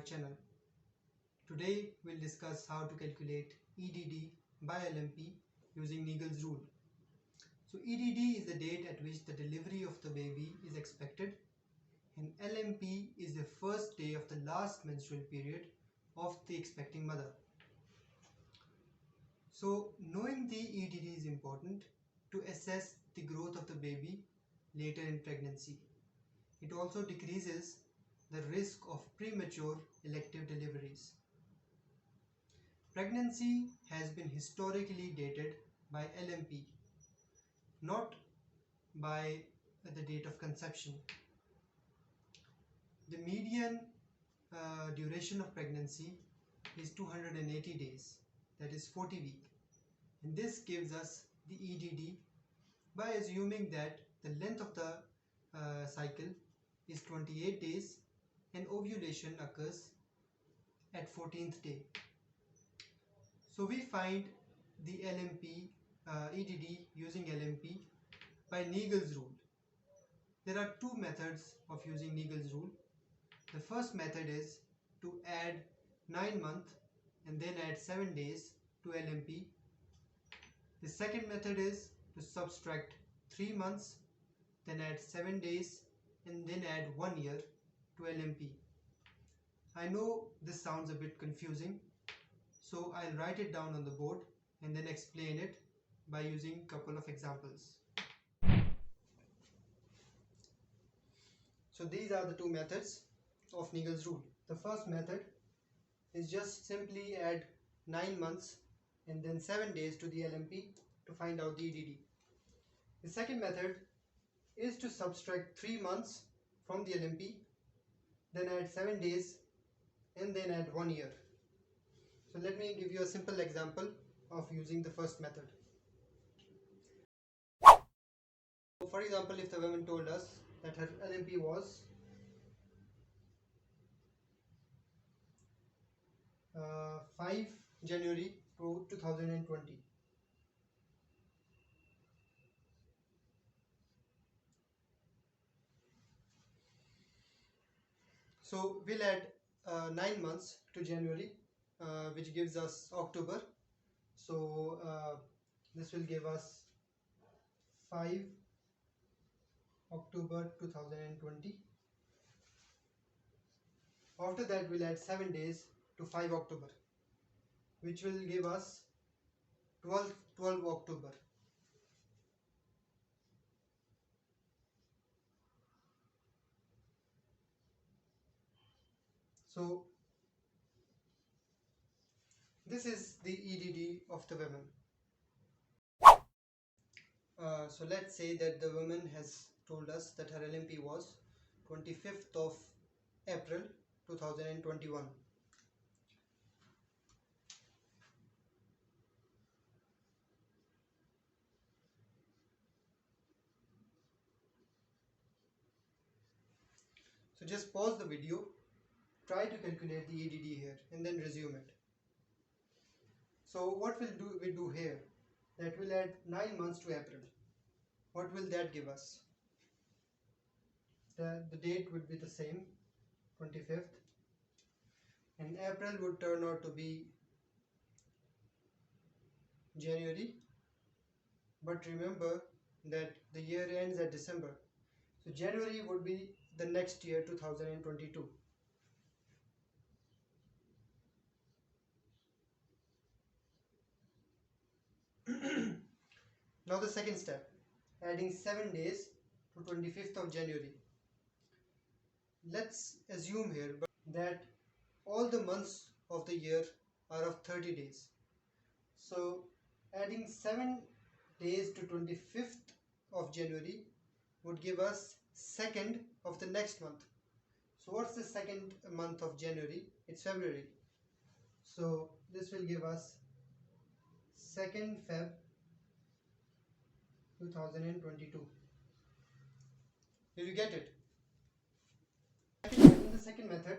channel. Today we'll discuss how to calculate EDD by LMP using Naegele's rule. So EDD is the date at which the delivery of the baby is expected, and LMP is the first day of the last menstrual period of the expecting mother. So knowing the EDD is important to assess the growth of the baby later in pregnancy. It also decreases the risk of premature elective deliveries. Pregnancy has been historically dated by LMP, not by the date of conception. The median duration of pregnancy is 280 days, that is 40 weeks, and this gives us the EDD by assuming that the length of the cycle is 28 days and ovulation occurs at 14th day. So we find the LMP EDD using LMP by Naegele's rule. There are two methods of using Naegele's rule. The first method is to add 9 months and then add 7 days to LMP. The second method is to subtract 3 months, then add 7 days and then add 1 year to LMP. I know this sounds a bit confusing, so I'll write it down on the board and then explain it by using a couple of examples. So these are the two methods of Naegele's rule. The first method is just simply add 9 months and then 7 days to the LMP to find out the EDD. The second method is to subtract 3 months from the LMP, then add 7 days and then add 1 year. So let me give you a simple example of using the first method. So for example, if the woman told us that her LMP was 5 January 2020. So we'll add 9 months to January, which gives us October. So this will give us 5 October 2020. After that we'll add 7 days to 5 October, which will give us 12 October. So this is the EDD of the woman. So let's say that the woman has told us that her LMP was 25th of April 2021. So just pause the video, try to calculate the EDD here and then resume it. So what we do here, that will add 9 months to April. What will that give us? The date would be the same, 25th, and April would turn out to be January, but remember that the year ends at December, so January would be the next year, 2022. Now the second step, adding 7 days to 25th of January. Let's assume here that all the months of the year are of 30 days. So adding 7 days to 25th of January would give us 2nd of the next month. So what's the 2nd month of January? It's February. So this will give us 2nd Feb 2022. Did you get it? In the second method,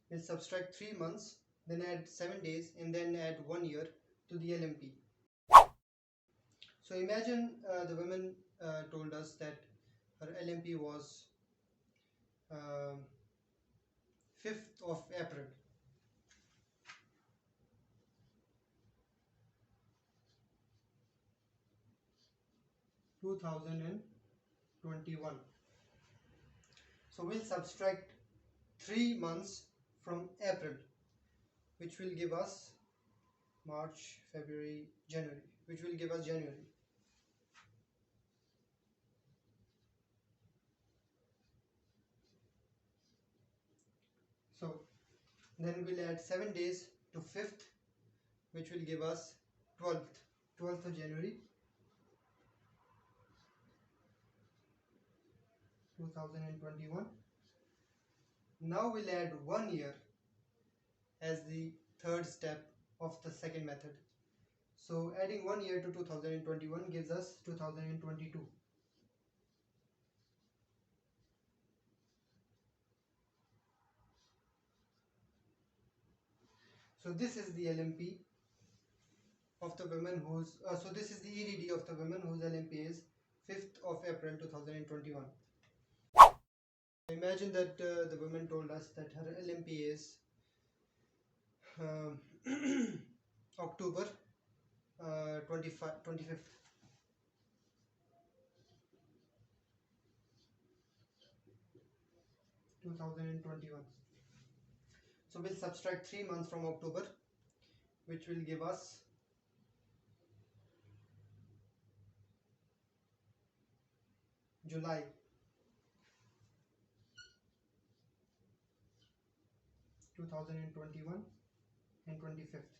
we'll subtract 3 months, then add 7 days and then add 1 year to the LMP. So imagine the woman told us that her LMP was 5th of April. 2021. So we'll subtract 3 months from April, which will give us March, February, January, which will give us January. So then we'll add 7 days to 5th, which will give us 12th of January 2021. Now we'll add 1 year as the third step of the second method. So adding 1 year to 2021 gives us 2022. So this is the LMP of the woman whose so this is the EDD of the woman whose LMP is 5th of April 2021. Imagine that the woman told us that her LMP is October 25th. 2021. So we'll subtract 3 months from October, which will give us July. And 25th.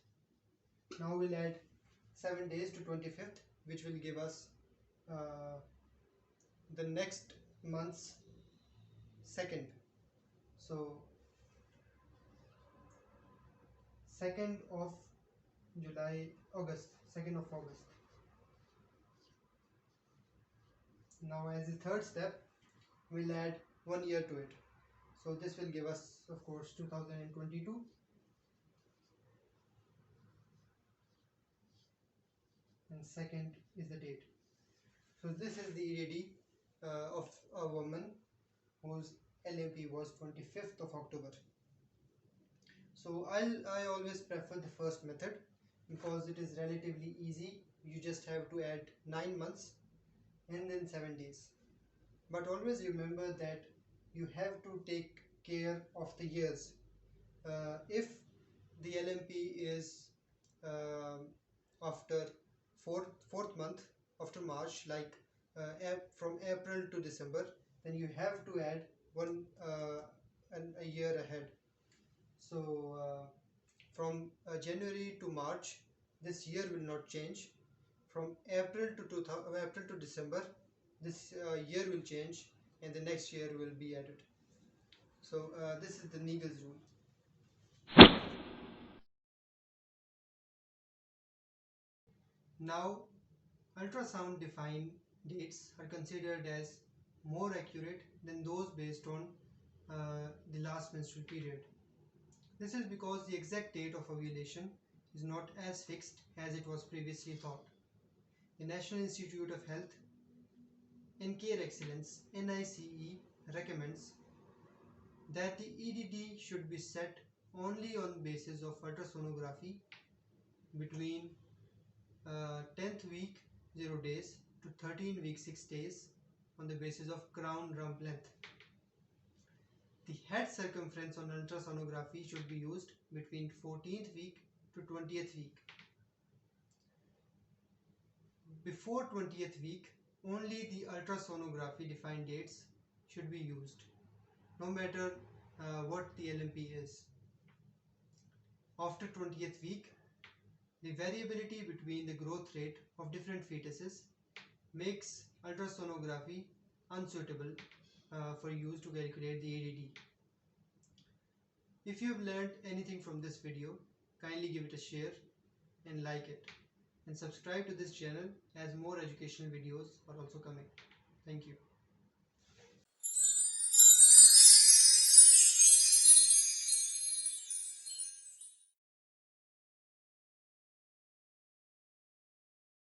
Now we'll add 7 days to 25th, which will give us the next month's second. So 2nd of July, August, 2nd of August. Now as the third step, we'll add 1 year to it. So this will give us, of course, 2022. And 2nd is the date. So this is the EDD of a woman whose LMP was 25th of October. So I always prefer the first method because it is relatively easy. You just have to add 9 months and then 7 days. But always remember that you have to take care of the years. If the LMP is after fourth month, after March, like from April to December, then you have to add a year ahead. So from January to March, this year will not change. From April to December, this year will change, and the next year will be added. So this is the Naegele's rule. Now, ultrasound defined dates are considered as more accurate than those based on the last menstrual period. This is because the exact date of ovulation is not as fixed as it was previously thought. The National Institute of Health and Care Excellence (NICE) recommends that the EDD should be set only on basis of ultrasonography between 10th week 0 days to 13th week 6 days on the basis of crown rump length. The head circumference on ultrasonography should be used between 14th week to 20th week. Before 20th week, only the ultrasonography defined dates should be used, no matter what the LMP is. After 20th week, the variability between the growth rate of different fetuses makes ultrasonography unsuitable for use to calculate the EDD. If you have learned anything from this video, kindly give it a share and like it, and subscribe to this channel as more educational videos are also coming. Thank you.